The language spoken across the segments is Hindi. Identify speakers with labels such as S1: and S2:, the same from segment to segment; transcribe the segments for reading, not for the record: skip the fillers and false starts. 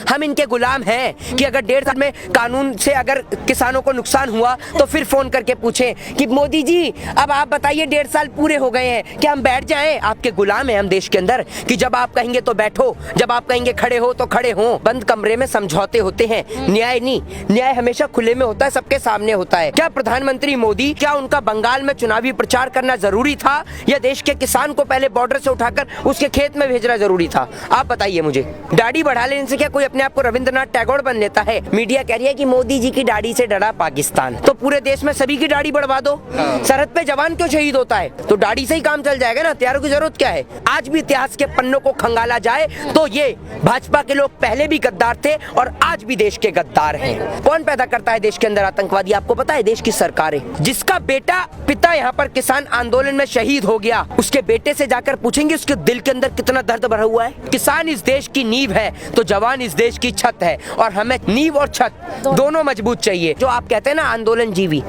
S1: हम इनके गुलाम हैं कि अगर 1.5 साल में कानून से अगर किसानों को नुकसान हुआ तो फिर फोन करके पूछें कि मोदी जी अब आप बताइए 1.5 साल पूरे हो गए हैं, क्या हम बैठ जाएं? आपके गुलाम हैं हम देश के अंदर कि जब आप कहेंगे तो बैठो, जब आप कहेंगे खड़े हो तो खड़े हो। बंद कमरे में समझौते होते हैं, न्याय नहीं। न्याय हमेशा खुले में होता है, सबके सामने होता है। क्या प्रधानमंत्री मोदी, क्या उनका बंगाल में चुनावी प्रचार करना जरूरी था या देश के किसान को पहले बॉर्डर से उठाकर उसके खेत में भेजना जरूरी था? आप बताइए मुझे। दाढ़ी बढ़ा लेने से क्या कोई अपने आप को रविंद्रनाथ टैगोर बन लेता है? मीडिया कह रही है कि मोदी जी की दाढ़ी से डरा पाकिस्तान, तो पूरे देश में सभी की दाढ़ी बढ़वा दो। सरहद पे जवान क्यों शहीद होता है? तो दाढ़ी से ही काम चल जाएगा ना, हथियारों की जरूरत क्या है? आज भी इतिहास के पन्नों को खंगाला जाए तो ये भाजपा के लोग पहले भी गद्दार थे और आज भी देश के गद्दार हैं। कौन पैदा करता है देश के अंदर आतंकवादी? आपको पता है? देश की सरकारें। जिसका बेटा पिता यहाँ पर किसान आंदोलन में शहीद हो गया, उसके बेटे से जाकर पूछेंगे उसके दिल के अंदर कितना दर्द भरा हुआ है? किसान इस देश की नींव है तो जवान इस देश की छत है, और हमें नींव और छत दोनों मजबूत चाहिए। जो आप कहते हैं ना आंदोलन जीवी,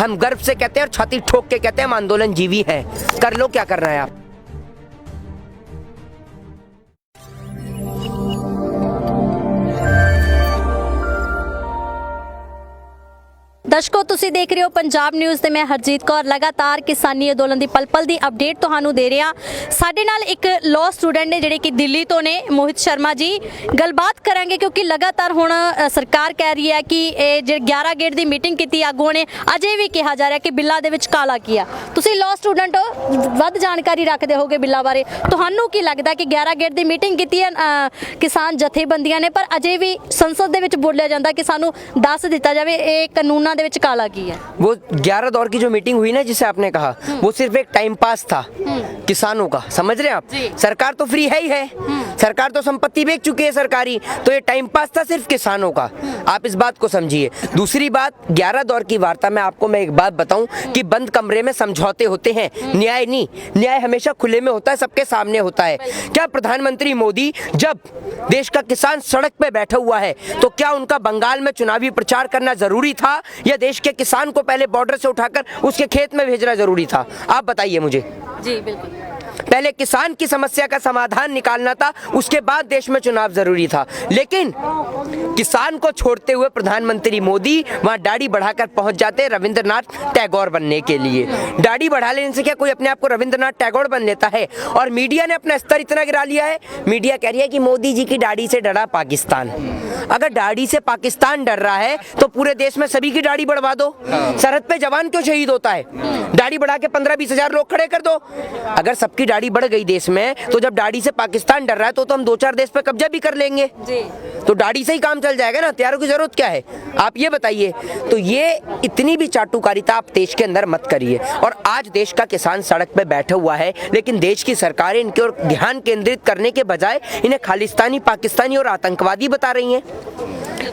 S1: हम गर्व से कहते हैं और छाती ठोक के कहते हैं हम आंदोलन जीवी हैं। कर लो, क्या करना है आप।
S2: ਦਰਸ਼ਕੋ ਤੁਸੀਂ ਦੇਖ ਰਹੇ ਹੋ ਪੰਜਾਬ ਨਿਊਜ਼ ਤੇ ਮੈਂ ਹਰਜੀਤ ਕੌਰ ਲਗਾਤਾਰ ਕਿਸਾਨੀ ਅੰਦੋਲਨ ਦੀ ਪਲ-ਪਲ ਦੀ ਅਪਡੇਟ ਤੁਹਾਨੂੰ ਦੇ ਰਿਹਾ। ਸਾਡੇ ਨਾਲ ਇੱਕ ਲਾਅ ਸਟੂਡੈਂਟ ਨੇ ਜਿਹੜੇ ਕਿ ਦਿੱਲੀ ਤੋਂ ਨੇ, ਮੋਹਿਤ ਸ਼ਰਮਾ ਜੀ। ਗੱਲਬਾਤ ਕਰਾਂਗੇ ਕਿਉਂਕਿ ਲਗਾਤਾਰ ਹੁਣ ਸਰਕਾਰ ਕਹਿ ਰਹੀ ਹੈ ਕਿ ਇਹ ਜਿਹੜੇ 11 ਗੇਟ ਦੀ ਮੀਟਿੰਗ ਕੀਤੀ ਆਗੂਆਂ ਨੇ, ਅਜੇ ਵੀ ਕਿਹਾ ਜਾ ਰਿਹਾ ਕਿ ਬਿੱਲਾਂ ਦੇ ਵਿੱਚ ਕਾਲਾ ਕੀ ਆ। ਤੁਸੀਂ ਲਾਅ ਸਟੂਡੈਂਟ ਹੋ, ਵੱਧ ਜਾਣਕਾਰੀ ਰੱਖਦੇ ਹੋਗੇ ਬਿੱਲਾਂ ਬਾਰੇ। ਤੁਹਾਨੂੰ ਕੀ ਲੱਗਦਾ ਕਿ 11 ਗੇਟ ਦੀ ਮੀਟਿੰਗ ਕੀਤੀ ਹੈ ਕਿਸਾਨ ਜਥੇਬੰਦੀਆਂ ਨੇ, ਪਰ ਅਜੇ ਵੀ ਸੰਸਦ ਦੇ ਵਿੱਚ ਬੋਲਿਆ ਜਾਂਦਾ ਕਿ ਸਾਨੂੰ ਦੱਸ ਦਿੱਤਾ ਜਾਵੇ ਇਹ ਕਾਨੂੰਨਾਂ ਦੇ ਵਿੱਚ ਕਾਲਾ ਕੀ ਹੈ।
S1: वो 11 दौर की जो मीटिंग हुई ना जिसे आपने कहा, वो सिर्फ एक टाइम पास था किसानों का, समझ रहे हैं आप? सरकार तो फ्री है ही है, सरकार तो संपत्ति बेच चुकी है सरकारी, तो ये टाइम पास था सिर्फ किसानों का। आप इस बात को समझिए। दूसरी बात, 11 दौर की वार्ता में आपको मैं एक बात बताऊं कि बंद कमरे में समझौते होते हैं, न्याय नहीं। न्याय हमेशा खुले में होता है, सबके सामने होता है। क्या प्रधानमंत्री मोदी जब देश का किसान सड़क पे बैठा हुआ है तो क्या उनका बंगाल में चुनावी प्रचार करना जरूरी था या देश के किसान को पहले बॉर्डर से उठाकर उसके खेत में भेजना जरूरी था? आप बताइए मुझे।
S2: जी बिल्कुल।
S1: पहले किसान की समस्या का समाधान निकालना था, उसके बाद देश में चुनाव जरूरी था। लेकिन किसान को छोड़ते हुए प्रधानमंत्री मोदी वहां दाढ़ी बढ़ाकर पहुंच जाते रविंद्रनाथ टैगोर बनने के लिए। दाढ़ी बढ़ा लेने से क्या कोई अपने आप को रविंद्रनाथ टैगोर बन लेता है? और मीडिया ने अपना स्तर इतना गिरा लिया है, मीडिया कह रही है कि मोदी जी की दाढ़ी से डरा पाकिस्तान। अगर दाढ़ी से पाकिस्तान डर रहा है तो पूरे देश में सभी की दाढ़ी बढ़वा दो। सरहद पे जवान क्यों शहीद होता है? दाढ़ी बढ़ा के 15-20 हजार लोग खड़े कर दो। अगर सबकी दाढ़ी बढ़ गई देश में, तो जब दाढ़ी से पाकिस्तान डर रहा है तो हम 2-4 देश पे कब्जा भी कर लेंगे। तो दाढ़ी से ही काम चल जाएगा ना, हथियारों की जरूरत क्या है? आप ये बताइए। तो ये इतनी भी चाटुकारिता आप देश के अंदर मत करिए। और आज देश का किसान सड़क पे बैठा हुआ है, लेकिन देश की सरकारें इनके ओर ध्यान केंद्रित करने के बजाय इन्हें खालिस्तानी, पाकिस्तानी और आतंकवादी बता रही हैं।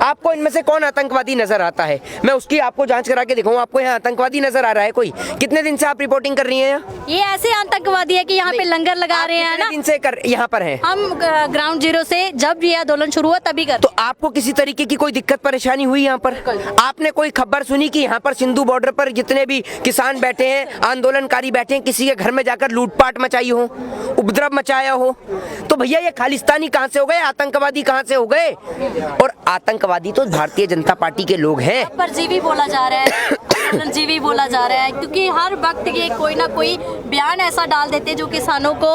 S1: आपको इनमें से कौन आतंकवादी नजर आता है? मैं उसकी आपको जांच करा के दिखाऊं। आपको यहाँ आतंकवादी नजर आ रहा है कोई? कितने दिन से आप रिपोर्टिंग कर रही हैं?
S2: ये ऐसे आतंकवादी है कि यहाँ पे लंगर लगा रहे हैं ना।
S1: दिन से यहाँ पर हैं?
S2: हम ग्राउंड जीरो से जब ये आंदोलन शुरू हुआ तभी कर।
S1: तो आपको किसी तरीके की कोई दिक्कत परेशानी हुई यहाँ पर? आपने कोई खबर सुनी कि यहाँ पर सिंधु बॉर्डर पर जितने भी किसान बैठे हैं, आंदोलनकारी बैठे हैं, किसी के घर में जाकर लूटपाट मचाई हो, उपद्रव मचाया हो? तो भैया ये खालिस्तानी कहाँ से हो गए? आतंकवादी कहाँ से हो गए? और आतंकवादी तो भारतीय जनता पार्टी के लोग हैं।
S2: परजीवी बोला जा रहा है, जीवी बोला जा रहा है, क्योंकि हर वक्त ये कोई ना कोई बयान ऐसा डाल देते जो किसानों को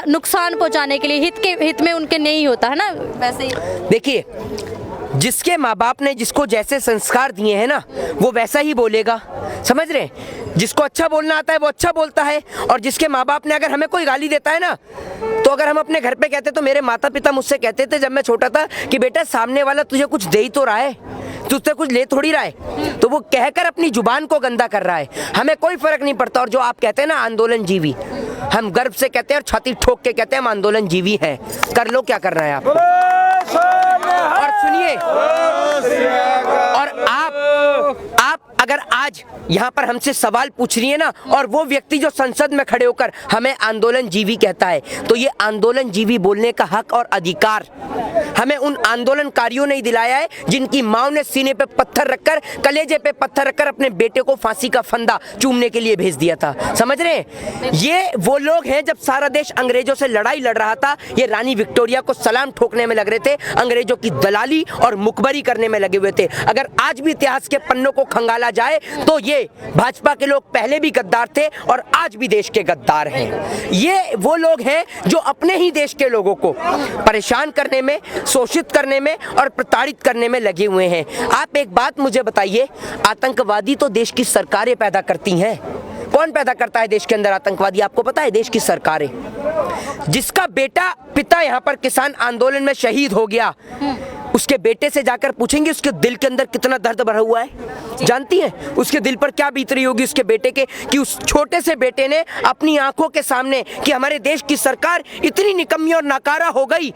S2: नुकसान पहुंचाने के लिए, हित में उनके नहीं होता है ना। वैसे ही
S1: देखिए, जिसके माँ बाप ने जिसको जैसे संस्कार दिए हैं ना, वो वैसा ही बोलेगा, समझ रहे हैं? जिसको अच्छा बोलना आता है वो अच्छा बोलता है। और जिसके माँ बाप ने अगर हमें कोई गाली देता है ना, तो अगर हम अपने घर पे कहते, तो मेरे माता पिता मुझसे कहते थे जब मैं छोटा था कि बेटा सामने वाला तुझे कुछ दे ही तो रहा है, तुझसे कुछ ले थोड़ी रहा है। तो वो कहकर अपनी जुबान को गंदा कर रहा है, हमें कोई फर्क नहीं पड़ता। और जो आप कहते हैं ना आंदोलन जीवी, हम गर्व से कहते हैं और छाती ठोक के कहते हैं हम आंदोलन जीवी हैं। कर लो, क्या करना है आप। और सुनिए, और आप अगर आज आज यहाँ पर हमसे सवाल पूछ रही है ना, और वो व्यक्ति जो संसद में खड़े होकर हमें आंदोलन जीवी कहता है, तो ये आंदोलन जीवी बोलने का हक और अधिकार हमें उन आंदोलनकारियों ने ही दिलाया है जिनकी माँ ने सीने पे पत्थर रखकर, कलेजे पे पत्थर रखकर अपने बेटे को फांसी का फंदा चूमने के लिए भेज दिया था। समझ रहे हैं? ये वो लोग हैं जब सारा देश अंग्रेजों से लड़ाई लड़ रहा था, ये रानी विक्टोरिया को सलाम ठोकने में लग रहे थे, अंग्रेजों की दलाली और मुखबरी करने में लगे हुए थे। अगर आज भी इतिहास के पन्नों को खंगाला जाए तो ये भाजपा के लोग पहले भी गद्दार थे और आज भी देश के गद्दार हैं। ये वो लोग हैं जो अपने ही देश के लोगों को परेशान करने में, शोषित करने में और प्रताड़ित करने में लगे हुए हैं। आप एक बात मुझे बताइए, आतंकवादी तो देश की सरकारें पैदा करती हैं। कौन पैदा करता है देश के अंदर आतंकवादी? आपको पता है? देश की सरकारें। जिसका पिता यहाँ पर किसान आंदोलन में शहीद हो गया, उसके बेटे से जाकर पूछेंगे उसके दिल के अंदर कितना दर्द भरा हुआ है? जानती हैं उसके दिल पर क्या बीत रही होगी उसके बेटे के, कि उस छोटे से बेटे ने अपनी आंखों के सामने कि हमारे देश की सरकार इतनी निकम्मी और नाकारा हो गई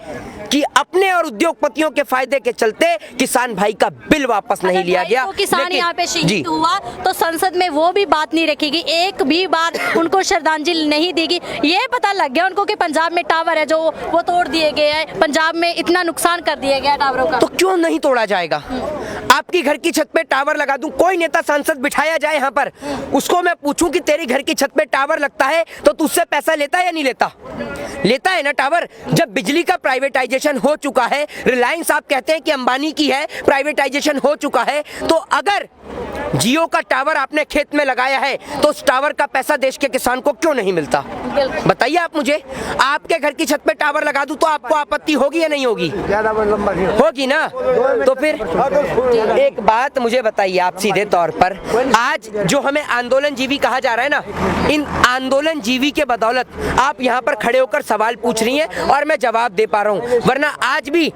S1: कि अपने और उद्योगपतियों के फायदे के चलते किसान भाई का बिल वापस नहीं लिया गया।
S2: तो किसान यहाँ पे शहीद हुआ तो संसद में वो भी बात नहीं रखेगी, एक भी बार उनको श्रद्धांजलि नहीं देगी। ये पता लग गया उनको कि पंजाब में टावर है जो वो तोड़ दिए गए हैं, पंजाब में इतना नुकसान कर दिया गया टावरों का,
S1: तो क्यों नहीं तोड़ा जाएगा? आपकी घर की छत पे टावर लगा दूं, कोई नेता सांसद बिठाया जाए यहाँ पर, उसको मैं पूछूं कि तेरी घर की छत पे टावर लगता है तो तुझसे पैसा लेता है या नहीं लेता? लेता है ना टावर। जब बिजली का प्राइवेटाइजेशन हो चुका है, रिलायंस आप कहते हैं कि अंबानी की है, प्राइवेटाइजेशन हो चुका है, तो अगर जियो का टावर आपने खेत में लगाया है तो उस टावर का पैसा देश के किसान को क्यों नहीं मिलता? बताइए आप मुझे। आपके घर की छत पे टावर लगा दूं तो आपको आपत्ति होगी या नहीं होगी? होगी ना। तो फिर एक बात मुझे बताइए आप सीधे तौर पर, आज जो हमें आंदोलन जीवी कहा जा रहा है ना, इन आंदोलन जीवी के बदौलत आप यहाँ पर खड़े होकर सवाल पूछ रही हैं और मैं जवाब दे पा रहा हूँ, वरना आज भी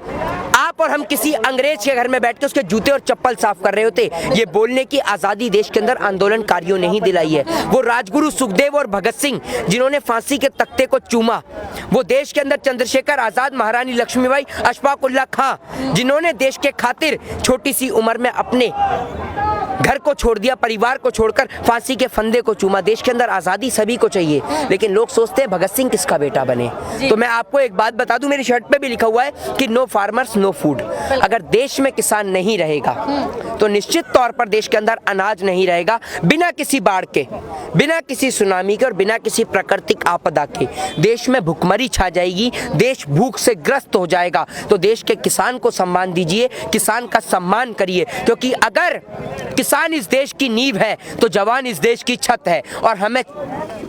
S1: आप और हम किसी अंग्रेज के घर में बैठ के उसके जूते और चप्पल साफ कर रहे होते। ये बोलने की आजादी देश के अंदर आंदोलनकारियों ने ही दिलाई है। वो राजगुरु सुखदेव और भगत सिंह जिन्होंने फांसी के तख्ते को चूमा, वो देश के अंदर चंद्रशेखर आजाद, महारानी लक्ष्मीबाई, अशफाक उल्लाह खां जिन्होंने देश के खातिर छोटी सी उम्र में अपने घर को छोड़ दिया, परिवार को छोड़कर फांसी के फंदे को चूमा। देश के अंदर आजादी सभी को चाहिए, लेकिन लोग सोचते हैं भगत सिंह किसका बेटा बने। तो मैं आपको एक बात बता दूं, मेरी शर्ट पे भी लिखा हुआ है कि नो फार्मर्स नो फूड। अगर देश में किसान नहीं रहेगा तो निश्चित तौर पर देश के अंदर अनाज नहीं रहेगा। बिना किसी बाढ़ के, बिना किसी सुनामी के और बिना किसी प्राकृतिक आपदा के देश में भुखमरी छा जाएगी, देश भूख से ग्रस्त हो जाएगा। तो देश के किसान को सम्मान दीजिए, किसान का सम्मान करिए, क्योंकि अगर किसान इस देश की नींव है तो जवान इस देश की छत है, और हमें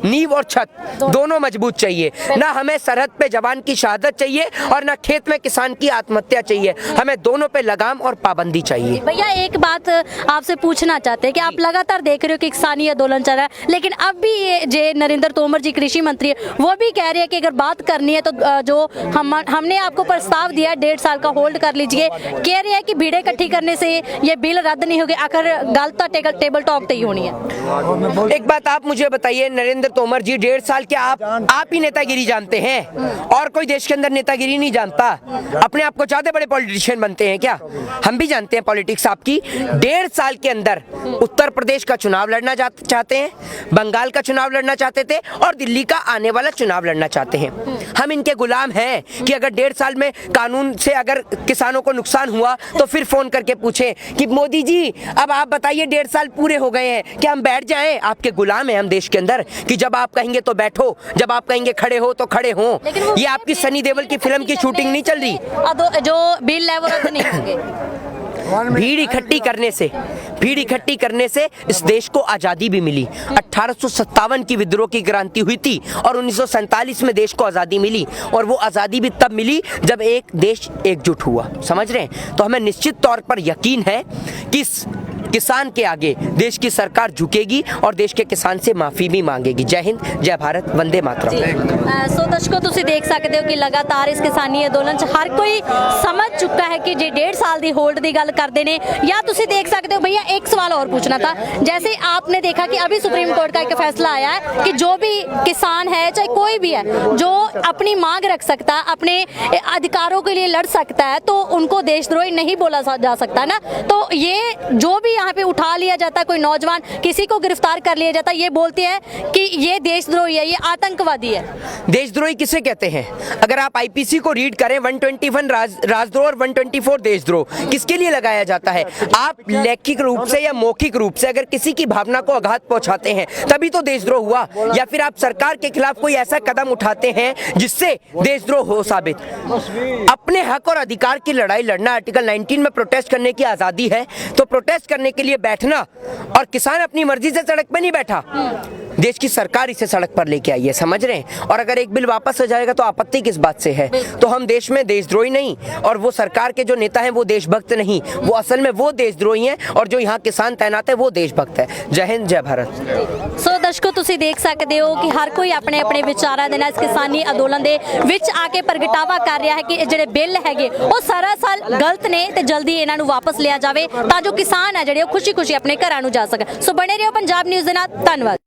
S1: नींव और छत दोनों मजबूत चाहिए। ना हमें सरहद पे जवान की शहादत चाहिए और ना खेत में किसान की आत्महत्या चाहिए। हमें दोनों पे लगाम और पाबंदी चाहिए।
S2: भैया एक बात आपसे पूछना चाहते हैं कि आप लगातार देख रहे हो कि किसानी आंदोलन चल रहा है, लेकिन अब भी ये जे नरेंद्र तोमर जी कृषि मंत्री है, वो भी कह रहे हैं कि अगर बात करनी है तो जो हमने आपको प्रस्ताव दिया 1.5 साल का होल्ड कर लीजिए। कह रहे हैं कि भीड़ इकट्ठी करने से ये बिल रद्द नहीं होगी, आखिर गल तो टेबल टॉक ही होनी है।
S1: एक बात आप मुझे बताइए, नरेंद्र तोमर जी 1.5 साल के आप ही नेतागिरी जानते हैं और कोई देश के अंदर नेतागिरी नहीं जानता? अपने आप को चाहते बड़े पॉलिटिशियन बनते हैं क्या? हम भी जानते हैं पॉलिटिक्स आपकी। 1.5 साल के अंदर उत्तर प्रदेश का चुनाव लड़ना चाहते हैं, बंगाल का चुनाव लड़ना चाहते थे और दिल्ली का आने वाला चुनाव लड़ना चाहते हैं। हम इनके गुलाम हैं कि अगर 1.5 साल में कानून से अगर किसानों को नुकसान हुआ तो फिर फोन करके पूछें कि मोदी जी अब आप बताइए 1.5 साल पूरे हो गए हैं, क्या हम बैठ जाएं? आपके गुलाम हैं हम देश के अंदर कि जब आप कहेंगे तो बैठो, जब आप कहेंगे खड़े हो तो खड़े हो। ये आपकी सनी देओल की फिल्म की शूटिंग नहीं चल रही।
S2: जो बिल है वो रद्द नहीं होंगे।
S1: भीड़ इकट्ठी करने से इस देश को आजादी भी मिली। 1857 की विद्रोह की क्रांति हुई थी और 1947 में देश को आजादी मिली, और वो आजादी भी तब मिली जब एक देश एकजुट हुआ। समझ रहे हैं? तो हमें निश्चित तौर पर यकीन है कि किसान के आगे देश की सरकार झुकेगी और देश के किसान से माफी भी मांगेगी। जय हिंद, जय भारत, वंदे मातरम।
S2: सो दर्शकों ਤੁਸੀਂ देख सकते हो कि लगातार इस किसानी आंदोलन हर कोई समझ चुका है है कि जे 1.5 साल ਦੀ होल्ड ਦੀ ਗੱਲ ਕਰਦੇ ਨੇ या ਤੁਸੀਂ देख सकते हो भैया। एक सवाल और पूछना था, जैसे आपने देखा कि अभी सुप्रीम कोर्ट का एक फैसला आया है कि जो भी किसान है चाहे कोई भी है जो अपनी मांग रख सकता है, अपने अधिकारों के लिए लड़ सकता है, तो उनको देशद्रोही नहीं बोला जा सकता ना। तो ये जो भी यहाँ पे उठा लिया जाता है, कोई नौजवान किसी को गिरफ्तार कर लिया जाता है, ये बोलते हैं कि ये देशद्रोही है, ये आतंकवादी है।
S1: देशद्रोही किसे कहते हैं? अगर आप आईपीसी को रीड करें 121 राजद्रोह और 124 देशद्रोह किसके लिए लगाया जाता है? आप लैखिक रूप से या मौखिक रूप से अगर किसी की भावना को आघात पहुंचाते हैं तभी तो देशद्रोह हुआ, या फिर आप सरकार के खिलाफ कोई ऐसा कदम उठाते हैं जिससे देशद्रोह हो साबित। अपने हक और अधिकार की लड़ाई लड़ना, आर्टिकल 19 में प्रोटेस्ट करने की आजादी है, तो प्रोटेस्ट करने के लिए बैठना, और किसान अपनी मर्जी से सड़क पर नहीं बैठा, देश की सरकार इसे सड़क पर लेके आई है, समझ रहे हैं? और अगर एक बिल वापस हो जाएगा तो आपत्ति किस बात से है? तो हम देश में देशद्रोही नहीं, और वो सरकार के जो नेता हैं वो देशभक्त नहीं, वो असल में वो देशद्रोही हैं, और जो यहाँ किसान तैनात है वो देशभक्त है। जय हिंद, जय भारत।
S2: ਸੋ ਦਰਸ਼ਕੋ ਤੁਸੀਂ ਦੇਖ ਸਕਦੇ ਹੋ ਕਿ ਹਰ ਕੋਈ ਆਪਣੇ ਆਪਣੇ ਵਿਚਾਰਾਂ ਦੇ ਨਾਲ ਇਸ ਕਿਸਾਨੀ ਅੰਦੋਲਨ ਦੇ ਵਿੱਚ ਆ ਕੇ ਪ੍ਰਗਟਾਵਾ ਕਰ ਰਿਹਾ ਹੈ ਕਿ ਇਹ ਜਿਹੜੇ ਬਿੱਲ ਹੈਗੇ ਉਹ ਸਰਾਸਰ ਗਲਤ ਨੇ ਤੇ ਜਲਦੀ ਇਹਨਾਂ ਨੂੰ ਵਾਪਸ ਲਿਆ ਜਾਵੇ ਤਾਂ ਜੋ ਕਿਸਾਨ ਹੈ ਜਿਹੜੇ ਉਹ ਖੁਸ਼ੀ-ਖੁਸ਼ੀ ਆਪਣੇ ਘਰਾਂ ਨੂੰ ਜਾ ਸਕਣ। ਸੋ ਬਣੇ ਰਹੋ ਪੰਜਾਬ ਨਿਊਜ਼ ਦੇ ਨਾਲ। ਧੰਨਵਾਦ।